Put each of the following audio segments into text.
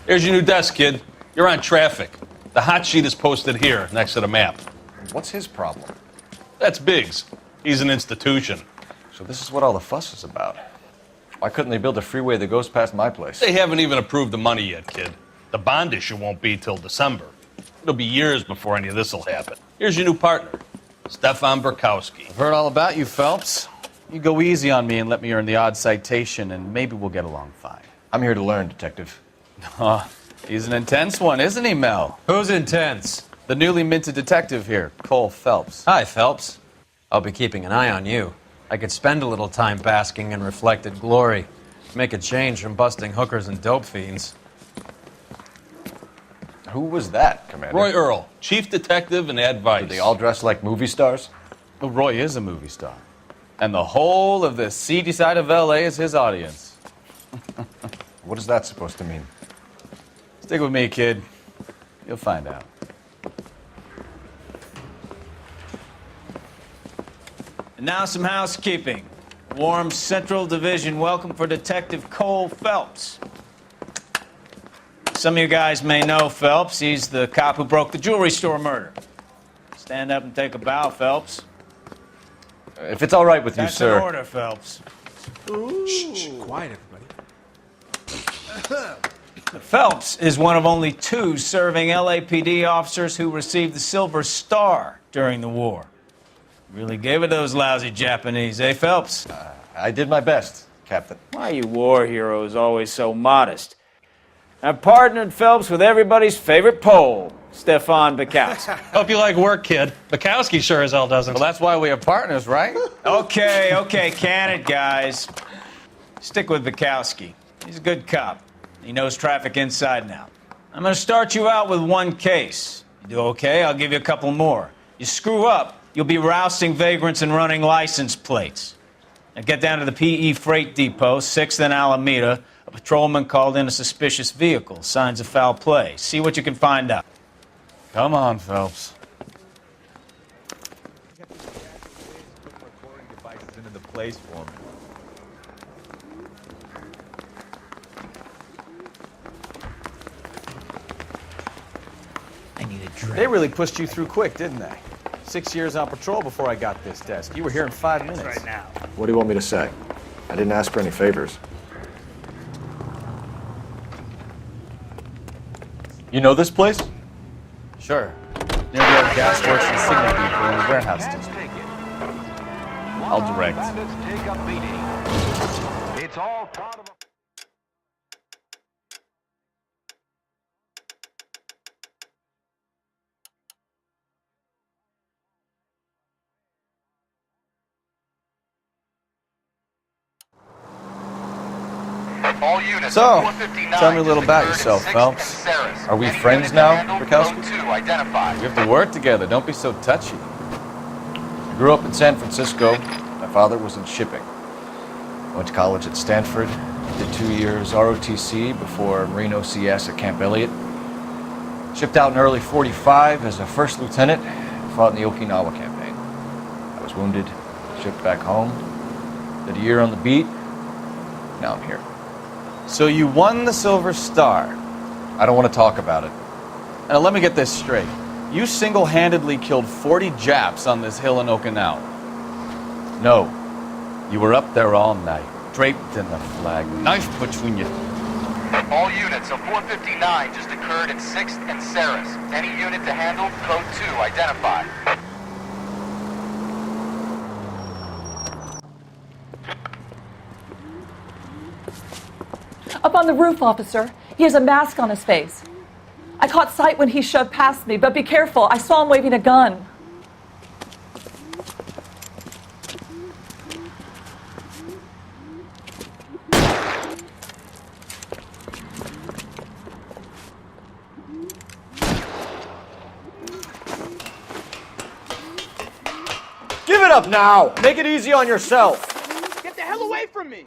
Here's your new desk, kid. You're on traffic. The hot sheet is posted here, next to the map. What's his problem? That's Biggs. He's an institution. So this is what all the fuss is about. Why couldn't they build a freeway that goes past my place? They haven't even approved the money yet, kid. The bond issue won't be till December. It'll be years before any of this will happen. Here's your new partner, Stefan Burkowski. I've heard all about you, Phelps. You go easy on me and let me earn the odd citation, and maybe we'll get along fine. I'm here to learn, Detective. He's an intense one, isn't he, Mel? Who's intense? The newly minted detective here, Cole Phelps. Hi, Phelps. I'll be keeping an eye on you. I could spend a little time basking in reflected glory. Make a change from busting hookers and dope fiends. Who was that, Commander? Roy Earl, chief detective and advice. Do they all dress like movie stars? Well, Roy is a movie star. And the whole of the seedy side of L.A. is his audience. What is that supposed to mean? Stick with me, kid. You'll find out. And now some housekeeping. Warm Central Division welcome for Detective Cole Phelps. Some of you guys may know Phelps. He's the cop who broke the jewelry store murder. Stand up and take a bow, Phelps. If it's all right with you, That's sir. an order, Phelps. Shh, quiet, everybody. Phelps is one of only 2 serving LAPD officers who received the Silver Star during the war. Really gave it those lousy Japanese, eh, Phelps? I did my best, Captain. Why are you war heroes always so modest? I've partnered Phelps with everybody's favorite Pole, Stefan Burkowski. Hope you like work, kid. Bukowski sure as hell doesn't. Well, that's why we have partners, right? Okay, can it, guys. Stick with Burkowski. He's a good cop. He knows traffic inside and out. I'm going to start you out with 1 case. You do okay, I'll give you a couple more. You screw up, you'll be rousting vagrants and running license plates. Now get down to the PE Freight Depot, 6th and Alameda. A patrolman called in a suspicious vehicle. Signs of foul play. See what you can find out. Come on, Phelps. Recording devices into the place for me. I need a drink. They really pushed you through quick, didn't they? 6 years on patrol before I got this desk. You were here in 5 minutes. Right now. What do you want me to say? I didn't ask for any favors. You know this place? Sure. Near the old gas works and signal depot in the warehouse district. I'll direct. It's all part of a... All units So, 459 tell me a little about occurred in yourself, 6th Phelps. and Saris. Are we Any friends unit now, handled, Burkowski? code 2 identified. We have to work together. Don't be so touchy. I grew up in San Francisco. My father was in shipping. Went to college at Stanford. Did 2 years ROTC before Marine OCS at Camp Elliott. Shipped out in early '45 as a first lieutenant. Fought in the Okinawa campaign. I was wounded. Shipped back home. Did a year on the beat. Now I'm here. So you won the Silver Star. I don't want to talk about it. Now let me get this straight. You single-handedly killed 40 Japs on this hill in Okinawa. No. You were up there all night, draped in the flag, knife between you. All units of 459 just occurred in 6th and Saris. Any unit to handle, code 2 identified. Up on the roof, officer. He has a mask on his face. I caught sight when he shoved past me, but be careful. I saw him waving a gun. Give it up now! Make it easy on yourself! Get the hell away from me!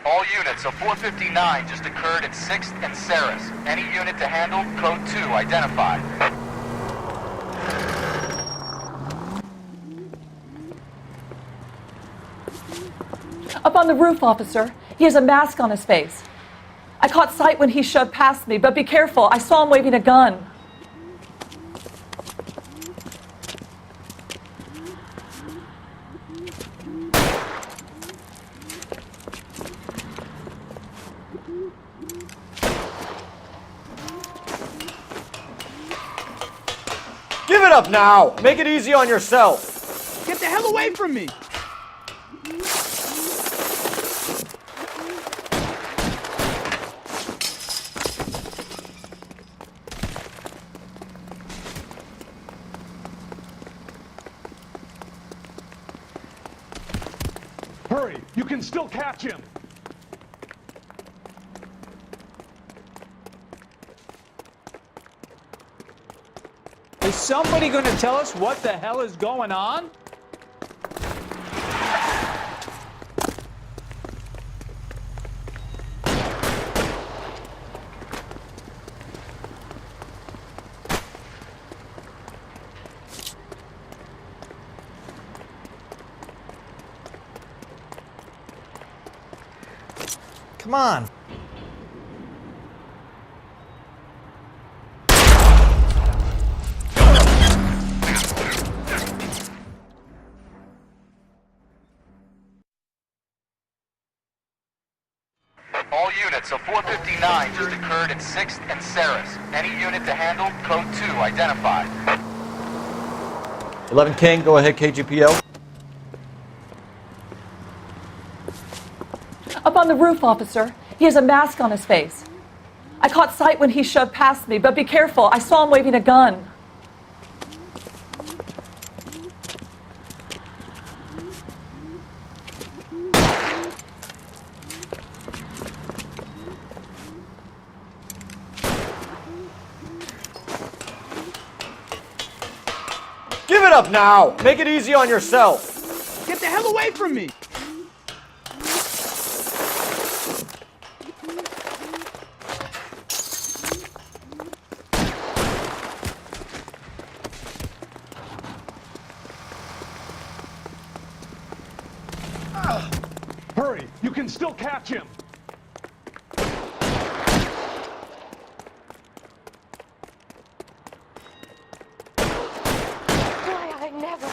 All units, a 459 just occurred at 6th and Saris. Any unit to handle, code 2 identified. Up on the roof, officer. He has a mask on his face. I caught sight when he shoved past me, but be careful. I saw him waving a gun. Give it up now! Make it easy on yourself! Get the hell away from me! Hurry! You can still catch him! Is somebody going to tell us what the hell is going on? Come on. All units, a 459 just occurred at 6th and Saris. Any unit to handle, code 2 identified. 11 King, go ahead, KGPO. Up on the roof, officer. He has a mask on his face. I caught sight when he shoved past me, but be careful. I saw him waving a gun. Give it up now! Make it easy on yourself! Get the hell away from me! Hurry! You can still catch him! Why, I never...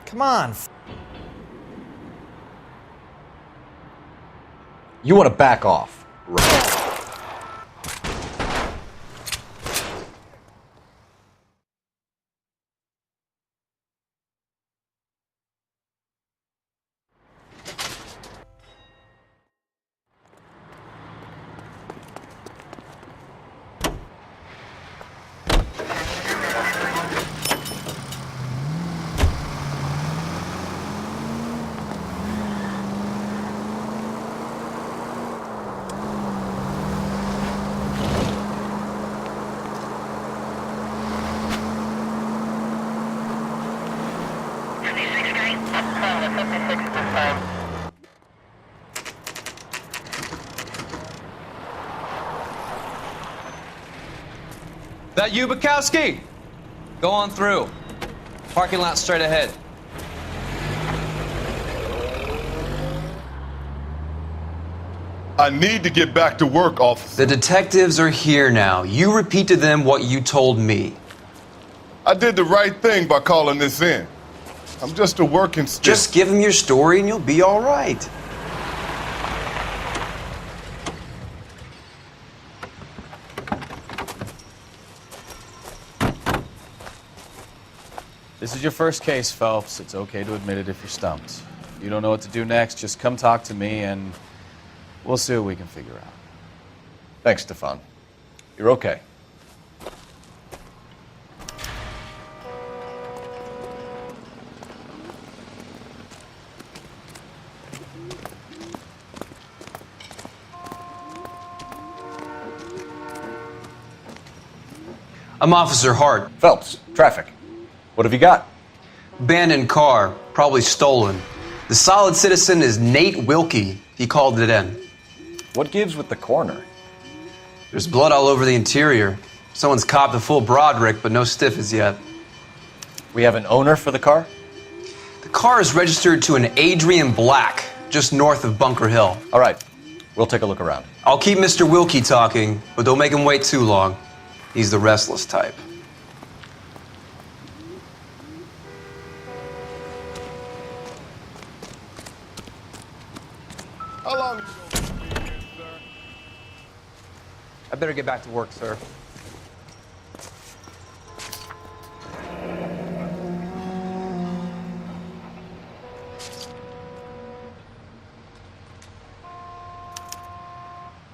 Come on. You want to back off. Right. That you, Bukowski? Go on through. Parking lot straight ahead. I need to get back to work, officer. The detectives are here now. You repeat to them what you told me. I did the right thing by calling this in. I'm just a working stiff. Just give them your story and you'll be all right. This is your first case, Phelps. It's okay to admit it if you're stumped. If you don't know what to do next, just come talk to me and we'll see what we can figure out. Thanks, Stefan. You're okay. I'm Officer Hart. Phelps, traffic. What have you got? Abandoned car, probably stolen. The solid citizen is Nate Wilkie. He called it in. What gives with the coroner? There's blood all over the interior. Someone's copped a full Broderick, but no stiff as yet. We have an owner for the car? The car is registered to an Adrian Black, just north of Bunker Hill. All right, we'll take a look around. I'll keep Mr. Wilkie talking, but don't make him wait too long. He's the restless type. How long are you going to be here, sir? I better get back to work, sir.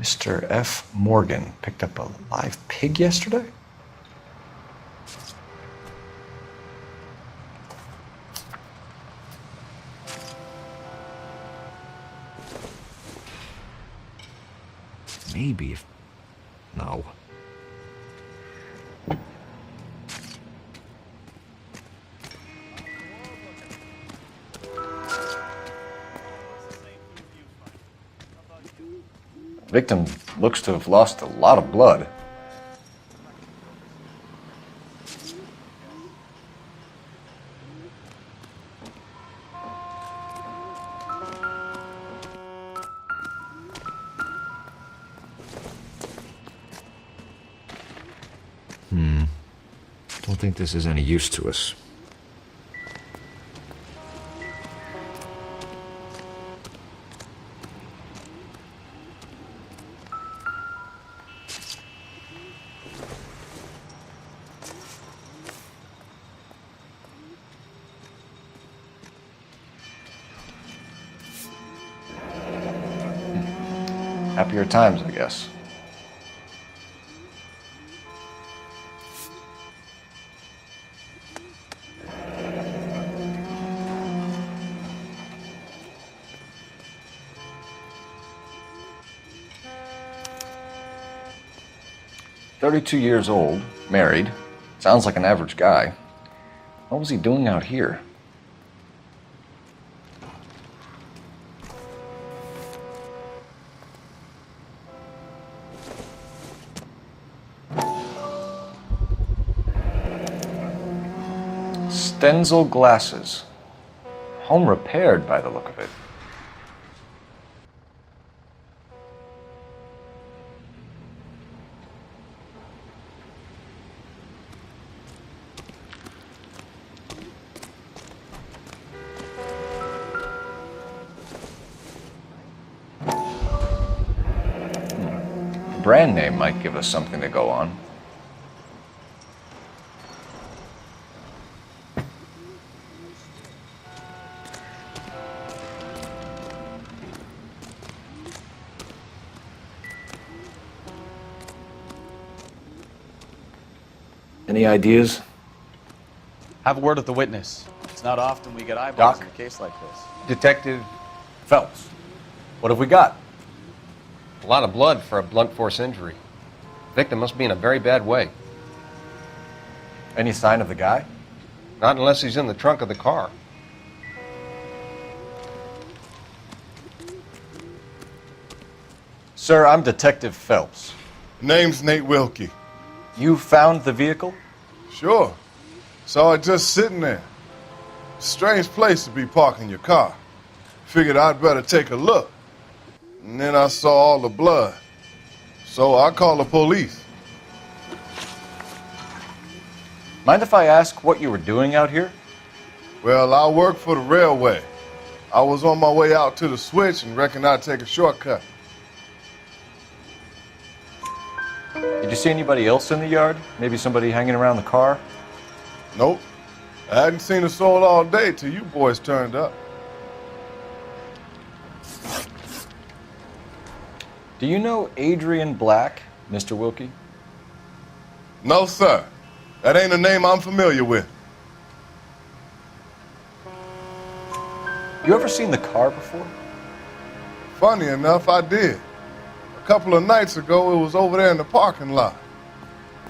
Mr. F. Morgan picked up a live pig yesterday? Maybe if... No. Victim looks to have lost a lot of blood. Don't think this is any use to us. Happier times, I guess. "32 years old, married. Sounds like an average guy. What was he doing out here?" Stenzel glasses. Home repaired by the look of it. Brand name might give us something to go on. Any ideas? Have a word with the witness. It's not often we get eyeballs Doc? in a case like this. Detective, Phelps, what have we got? A lot of blood for a blunt force injury. Victim must be in a very bad way. Any sign of the guy? Not unless he's in the trunk of the car. Sir, I'm Detective Phelps. Name's Nate Wilkie. You found the vehicle? Sure. Saw it just sitting there. Strange place to be parking your car. Figured I'd better take a look. And then I saw all the blood. So I called the police. Mind if I ask what you were doing out here? Well, I work for the railway. I was on my way out to the switch and reckoned I'd take a shortcut. Did you see anybody else in the yard? Maybe somebody hanging around the car? Nope. I hadn't seen a soul all day till you boys turned up. Do you know Adrian Black, Mr. Wilkie? No, sir. That ain't a name I'm familiar with. You ever seen the car before? Funny enough, I did. A couple of nights ago, it was over there in the parking lot.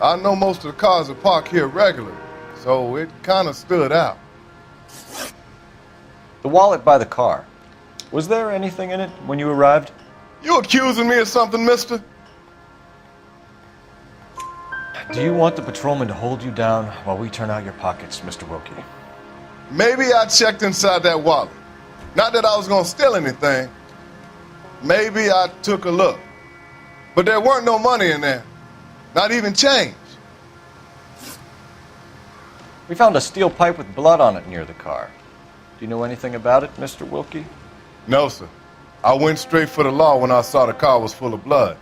I know most of the cars are parked here regularly, so it kind of stood out. The wallet by the car. Was there anything in it when you arrived? You accusing me of something, mister? Do you want the patrolman to hold you down while we turn out your pockets, Mr. Wilkie? Maybe I checked inside that wallet. Not that I was gonna steal anything. Maybe I took a look. But there weren't no money in there. Not even change. We found a steel pipe with blood on it near the car. Do you know anything about it, Mr. Wilkie? No, sir. I went straight for the law when I saw the car was full of blood.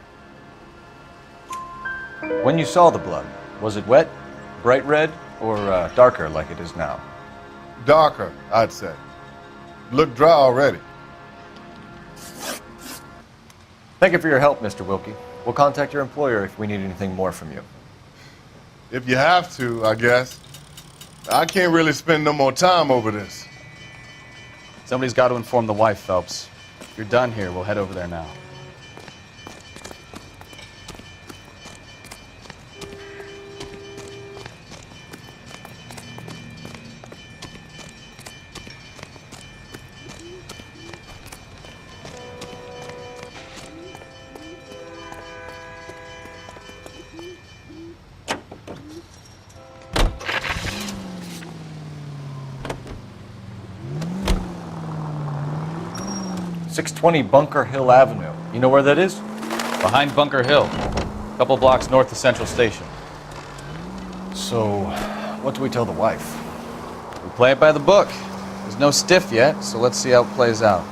When you saw the blood, was it wet, bright red, or darker like it is now? Darker, I'd say. Looked dry already. Thank you for your help, Mr. Wilkie. We'll contact your employer if we need anything more from you. If you have to, I guess. I can't really spend no more time over this. Somebody's got to inform the wife, Phelps. If you're done here, we'll head over there now. .620 Bunker Hill Avenue. You know where that is? Behind Bunker Hill, a couple blocks north of Central Station. So, what do we tell the wife? We play it by the book. There's no stiff yet, so let's see how it plays out.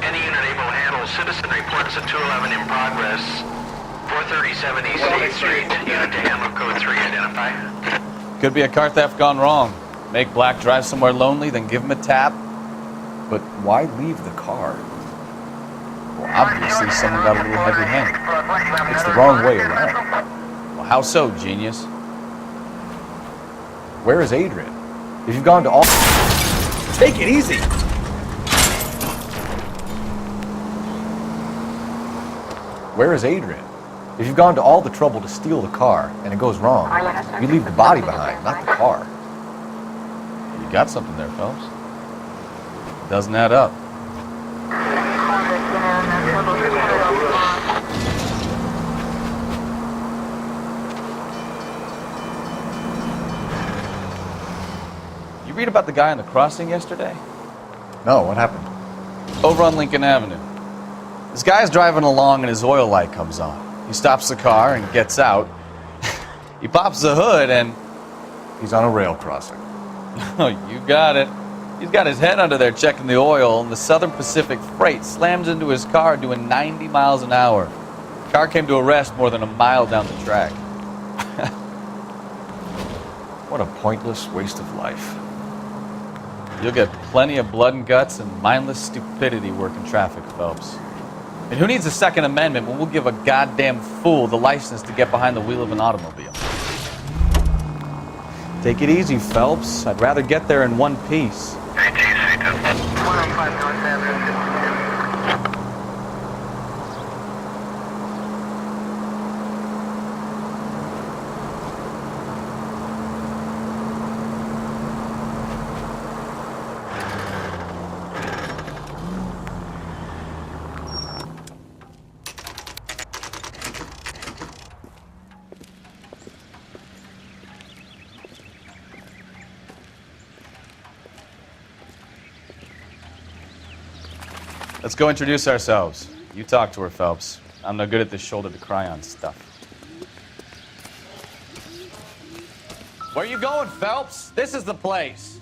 Any unit able to handle citizen reports at 211 in progress. 437 East 8th Street. Unit to handle code 3 identify. Could be a car theft gone wrong. Make Black drive somewhere lonely, then give him a tap. But why leave the car? Well, obviously someone got a little heavy-handed. It's the wrong way around. Well, how so, genius? Where is Adrian? If you've gone to all... Take it easy. Where is Adrian? If you've gone to all the trouble to steal the car and it goes wrong, you leave the body behind, not the car. You got something there, Phelps. Doesn't add up. You read about the guy on the crossing yesterday? No, what happened? Over on Lincoln Avenue. This guy's driving along and his oil light comes on. He stops the car and gets out. He pops the hood and... He's on a rail crossing. Oh, you got it. He's got his head under there checking the oil, and the Southern Pacific Freight slams into his car doing 90 miles an hour. The car came to a rest more than a mile down the track. What a pointless waste of life. You'll get plenty of blood and guts and mindless stupidity working traffic, Phelps. And who needs a Second Amendment when we'll give a goddamn fool the license to get behind the wheel of an automobile? Take it easy, Phelps. I'd rather get there in one piece. Let's go introduce ourselves. You talk to her, Phelps. I'm no good at this shoulder-to-cry-on stuff. Where you going, Phelps? This is the place.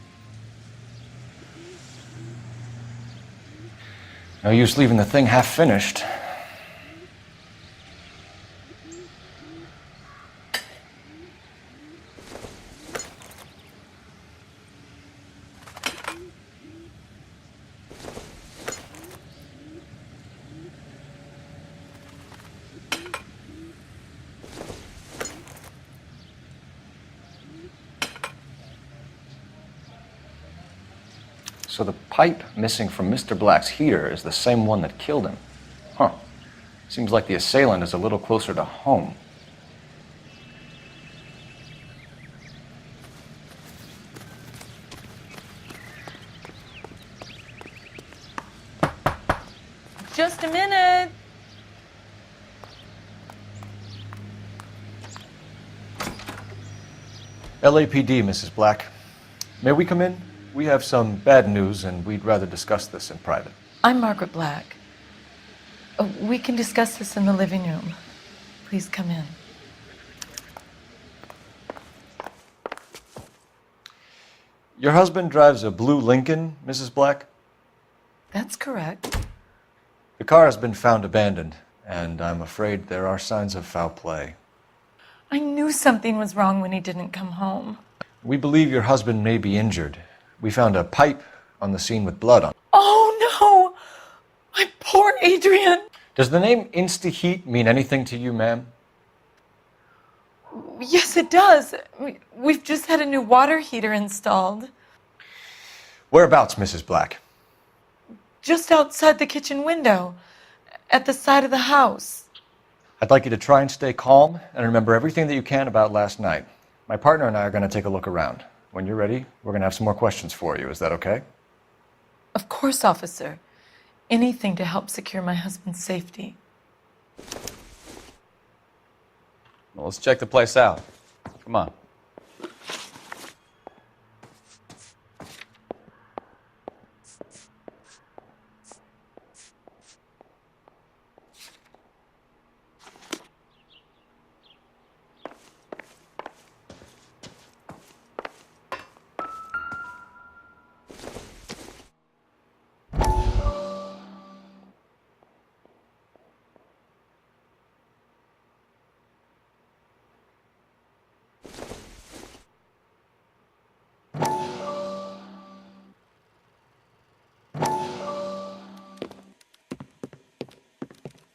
No use leaving the thing half finished. So the pipe missing from Mr. Black's heater is the same one that killed him. Huh. Seems like the assailant is a little closer to home. LAPD, Mrs. Black. May we come in? We have some bad news, and we'd rather discuss this in private. I'm Margaret Black. We can discuss this in the living room. Please come in. Your husband drives a blue Lincoln, Mrs. Black? That's correct. The car has been found abandoned, and I'm afraid there are signs of foul play. I knew something was wrong when he didn't come home. We believe your husband may be injured. We found a pipe on the scene with blood on it. Oh, no! My poor Adrian! Does the name Insta-Heat mean anything to you, ma'am? Yes, it does. We've just had a new water heater installed. Whereabouts, Mrs. Black? Just outside the kitchen window, at the side of the house. I'd like you to try and stay calm and remember everything that you can about last night. My partner and I are going to take a look around. When you're ready, we're going to have some more questions for you. Is that okay? Of course, officer. Anything to help secure my husband's safety. Well, let's check the place out. Come on.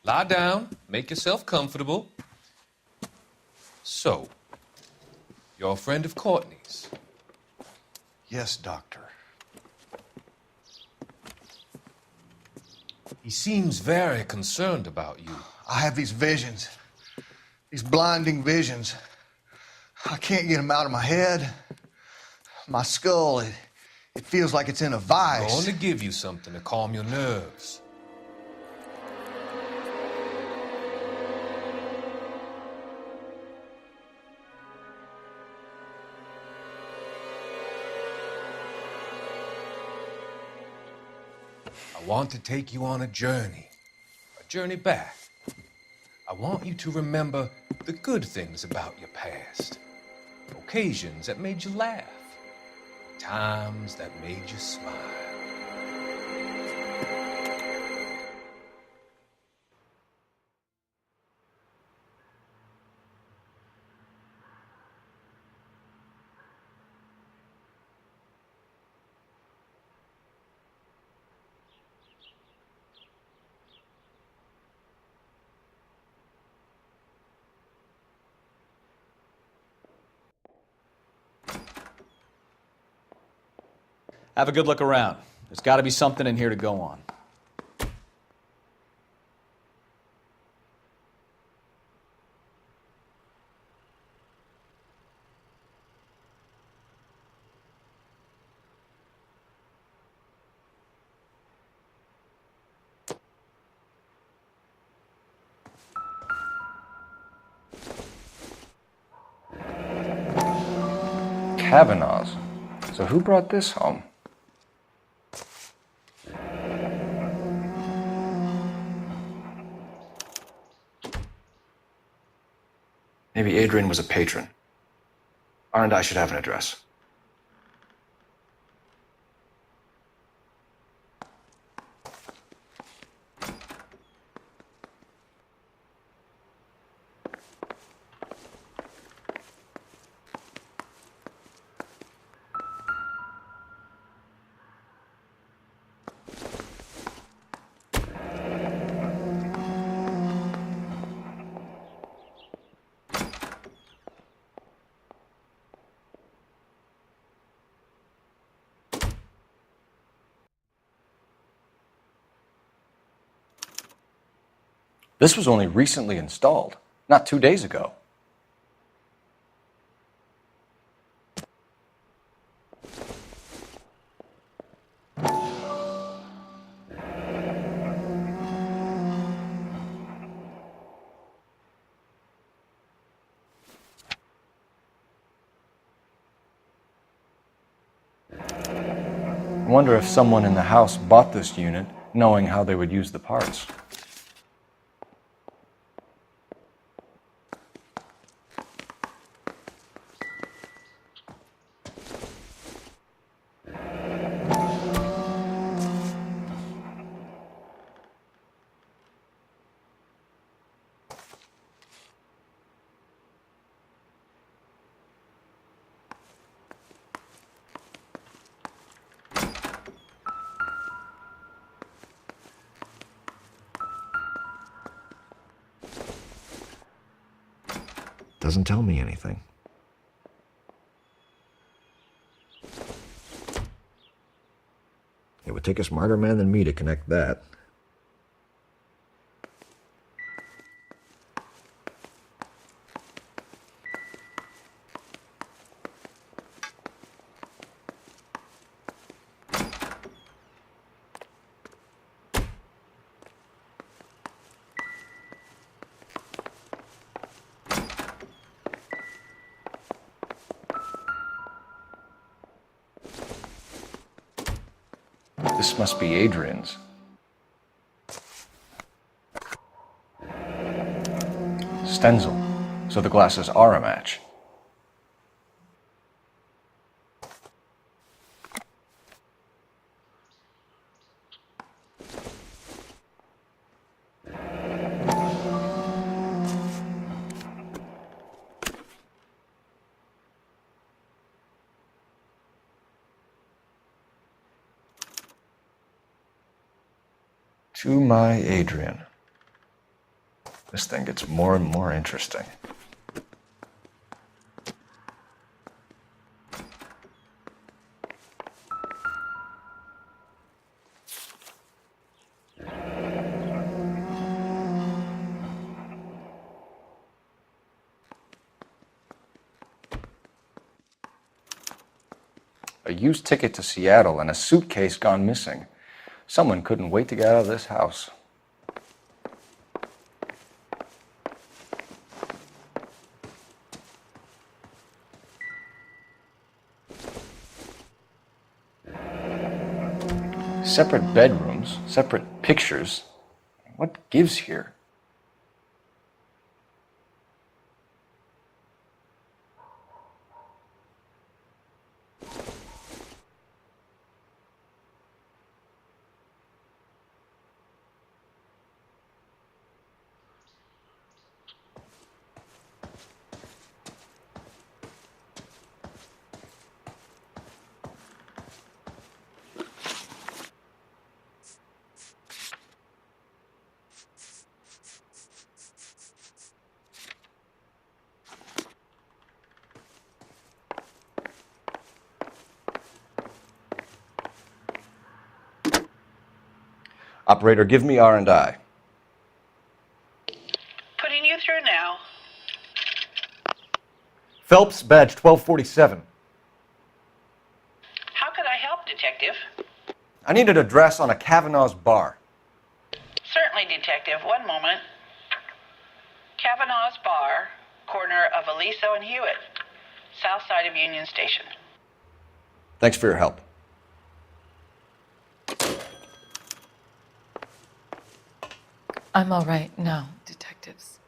Lie down, make yourself comfortable. So, you're a friend of Courtney's? Yes, Doctor. He seems very concerned about you. I have these visions, these blinding visions. I can't get them out of my head. My skull, it feels like it's in a vice. I'm going to give you something to calm your nerves. I want to take you on a journey back. I want you to remember the good things about your past, occasions that made you laugh, times that made you smile. Have a good look around. There's got to be something in here to go on. Kavanaugh's. So who brought this home? Maybe Adrian was a patron. R&I should have an address. This was only recently installed, not 2 days ago. I wonder if someone in the house bought this unit knowing how they would use the parts. Doesn't tell me anything. It would take a smarter man than me to connect that. This must be Adrian's. Stenzel. So the glasses are a match. To my Adrian. This thing gets more and more interesting. A used ticket to Seattle and a suitcase gone missing. Someone couldn't wait to get out of this house. Separate bedrooms, separate pictures. What gives here? Operator, give me R&I. Putting you through now. Phelps, badge 1247. How could I help, Detective? I need an address on a Kavanaugh's bar. Certainly, Detective. One moment. Kavanaugh's Bar, corner of Aliso and Hewitt, south side of Union Station. Thanks for your help. I'm all right now, detectives.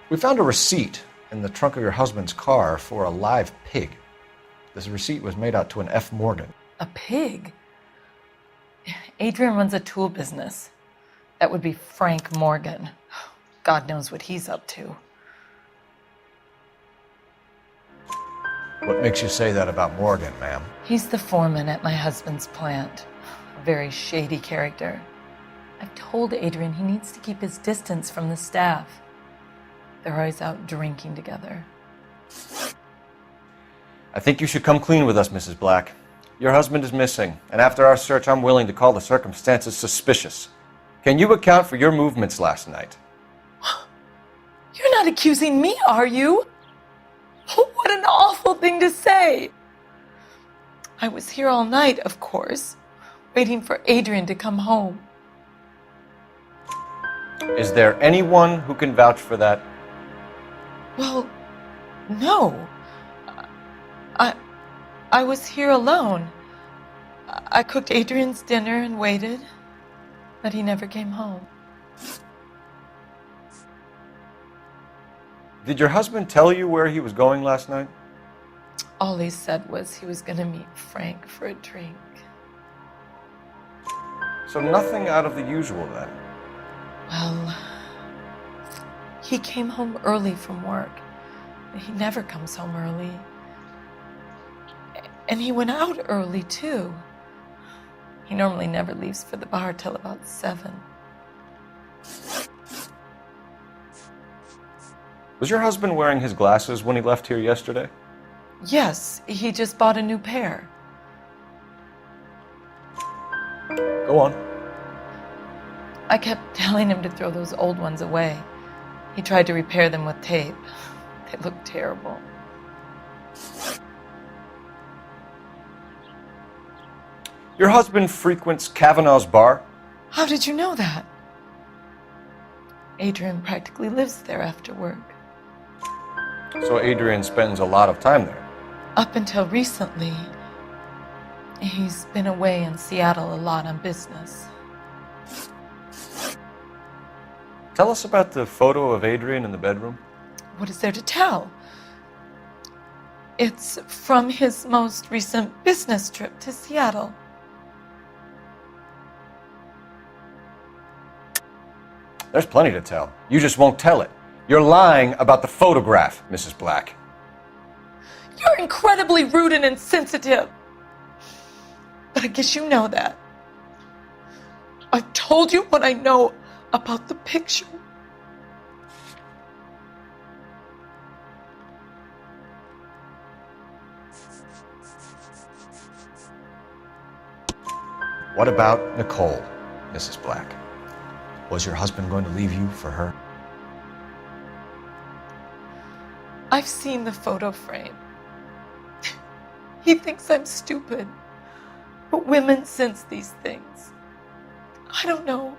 We found a receipt in the trunk of your husband's car for a live pig. This receipt was made out to an F. Morgan. A pig? Adrian runs a tool business. That would be Frank Morgan. God knows what he's up to. What makes you say that about Morgan, ma'am? He's the foreman at my husband's plant. A very shady character. I've told Adrian he needs to keep his distance from the staff. They're always out drinking together. I think you should come clean with us, Mrs. Black. Your husband is missing, and after our search, I'm willing to call the circumstances suspicious. Can you account for your movements last night? You're not accusing me, are you? What an awful thing to say. I was here all night, of course, waiting for Adrian to come home. Is there anyone who can vouch for that? Well, No. I was here alone. I cooked Adrian's dinner and waited, but he never came home. Did your husband tell you where he was going last night? All he said was he was going to meet Frank for a drink. So nothing out of the usual then? Well, he came home early from work. He never comes home early. And he went out early, too. He normally never leaves for the bar till about 7. Was your husband wearing his glasses when he left here yesterday? Yes, he just bought a new pair. Go on. I kept telling him to throw those old ones away. He tried to repair them with tape. They looked terrible. Your husband frequents Kavanaugh's bar? How did you know that? Adrian practically lives there after work. So Adrian spends a lot of time there? Up until recently, he's been away in Seattle a lot on business. Tell us about the photo of Adrian in the bedroom. What is there to tell? It's from his most recent business trip to Seattle. There's plenty to tell. You just won't tell it. You're lying about the photograph, Mrs. Black. You're incredibly rude and insensitive. But I guess you know that. I've told you what I know about the picture. What about Nicole, Mrs. Black? Was your husband going to leave you for her? I've seen the photo frame. He thinks I'm stupid. But women sense these things. I don't know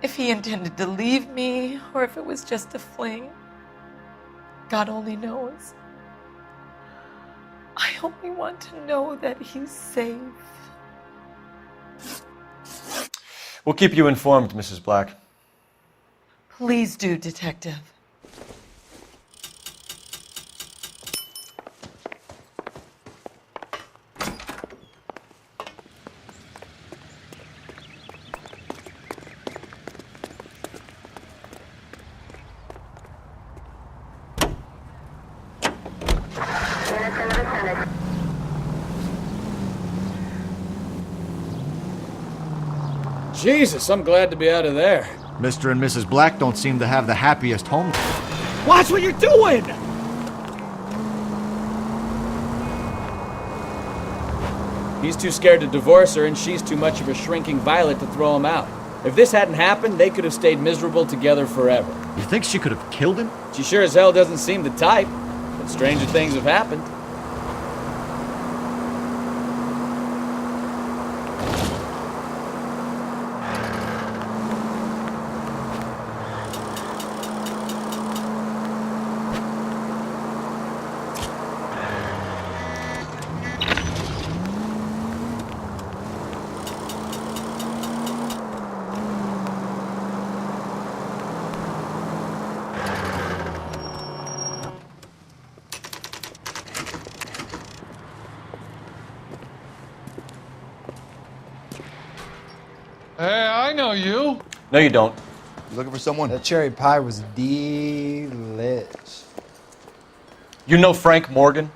if he intended to leave me or if it was just a fling. God only knows. I only want to know that he's safe. We'll keep you informed, Mrs. Black. Please do, Detective. Jesus, I'm glad to be out of there. Mr. and Mrs. Black don't seem to have the happiest home. Watch what you're doing! He's too scared to divorce her, and she's too much of a shrinking violet to throw him out. If this hadn't happened, they could have stayed miserable together forever. You think she could have killed him? She sure as hell doesn't seem the type, but stranger things have happened. Hey, I know you. No, you don't. You looking for someone? That cherry pie was delish. You know Frank Morgan?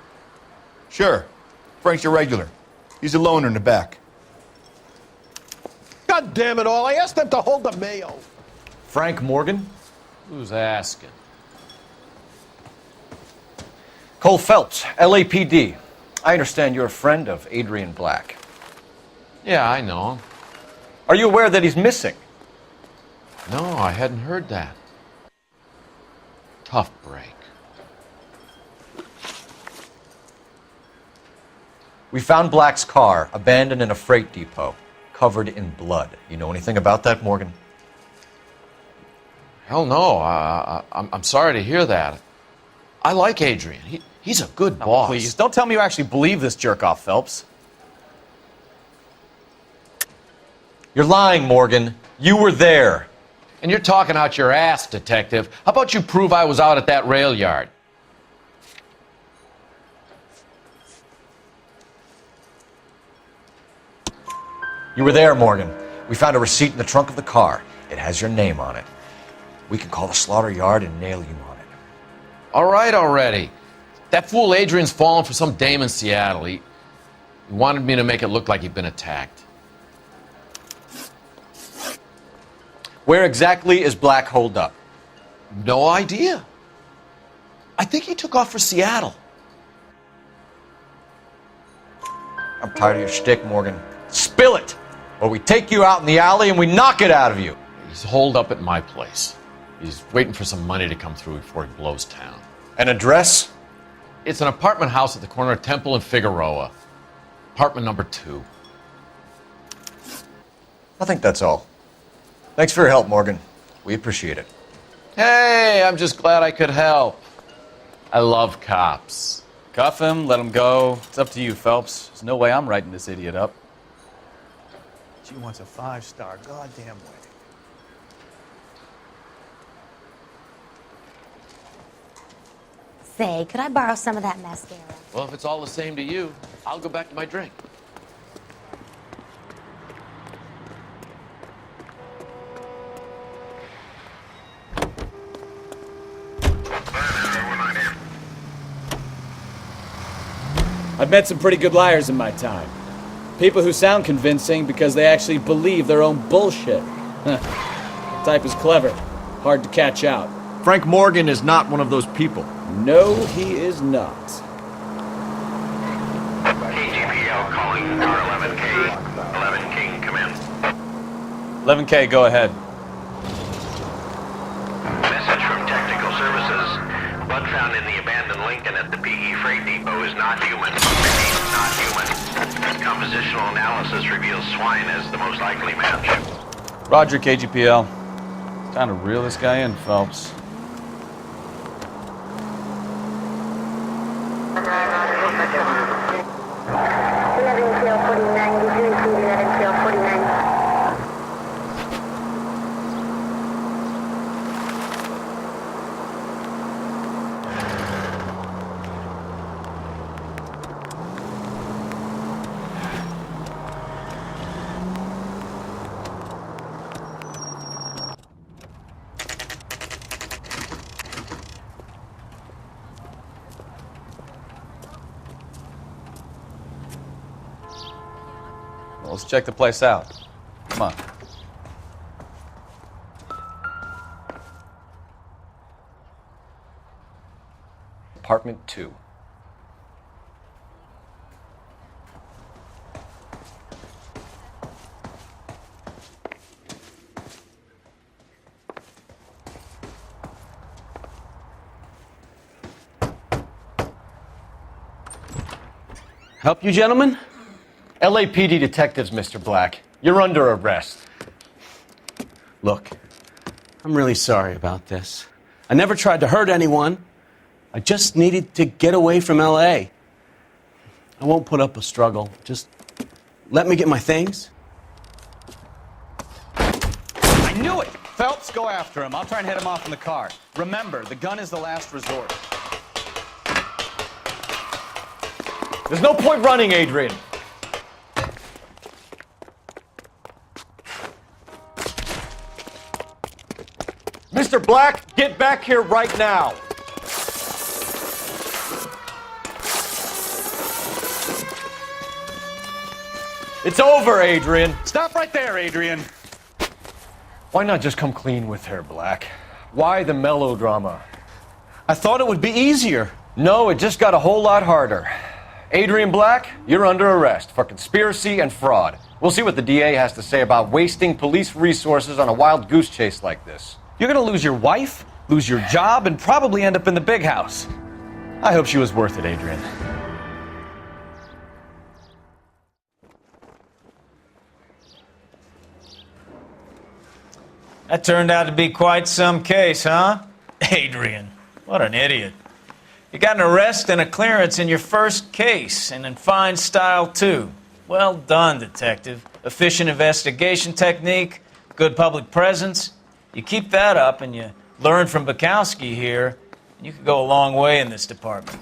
Sure. Frank's your regular. He's a loner in the back. God damn it all, I asked them to hold the mayo. Frank Morgan? Who's asking? Cole Phelps, LAPD. I understand you're a friend of Adrian Black. Yeah, I know him. Are you aware that he's missing? No, I hadn't heard that. Tough break. We found Black's car abandoned in a freight depot, covered in blood. You know anything about that, Morgan? Hell no. I'm sorry to hear that. I like Adrian. He's a good boss. Please, don't tell me you actually believe this jerk-off, Phelps. You're lying, Morgan. You were there. And you're talking out your ass, detective. How about you prove I was out at that rail yard? You were there, Morgan. We found a receipt in the trunk of the car. It has your name on it. We can call the slaughter yard and nail you on it. All right, already. That fool Adrian's fallen for some dame in Seattle. He wanted me to make it look like he'd been attacked. Where exactly is Black holed up? No idea. I think he took off for Seattle. I'm tired of your shtick, Morgan. Spill it! Or we take you out in the alley and we knock it out of you. He's holed up at my place. He's waiting for some money to come through before he blows town. An address? It's an apartment house at the corner of Temple and Figueroa. Apartment number 2. I think that's all. Thanks for your help, Morgan. We appreciate it. Hey, I'm just glad I could help. I love cops. Cuff him, let him go. It's up to you, Phelps. There's no way I'm writing this idiot up. She wants a 5-star goddamn wedding. Say, could I borrow some of that mascara? Well, if it's all the same to you, I'll go back to my drink. I've met some pretty good liars in my time. People who sound convincing because they actually believe their own bullshit. The type is clever, hard to catch out. Frank Morgan is not one of those people. No, he is not. KGPL calling R11K. 11 King, come in. 11K, go ahead. Message from Technical Services. Blood found in the abandoned Lincoln at the PE Freight Depot is not human. Not human. Compositional analysis reveals swine as the most likely match. Roger, KGPL. It's time to reel this guy in, Phelps. Well, let's check the place out. Come on. Apartment 2. Help you, gentlemen? LAPD detectives, Mr. Black. You're under arrest. Look, I'm really sorry about this. I never tried to hurt anyone. I just needed to get away from LA. I won't put up a struggle. Just let me get my things. I knew it! Phelps, go after him. I'll try and hit him off in the car. Remember, the gun is the last resort. There's no point running, Adrian. Mr. Black, get back here right now. It's over, Adrian. Stop right there, Adrian. Why not just come clean with her, Black? Why the melodrama? I thought it would be easier. No, it just got a whole lot harder. Adrian Black, you're under arrest for conspiracy and fraud. We'll see what the DA has to say about wasting police resources on a wild goose chase like this. You're gonna lose your wife, lose your job, and probably end up in the big house. I hope she was worth it, Adrian. That turned out to be quite some case, huh? Adrian, what an idiot. You got an arrest and a clearance in your first case, and in fine style, too. Well done, detective. Efficient investigation technique, good public presence. You keep that up and you learn from Bukowski here, and you could go a long way in this department.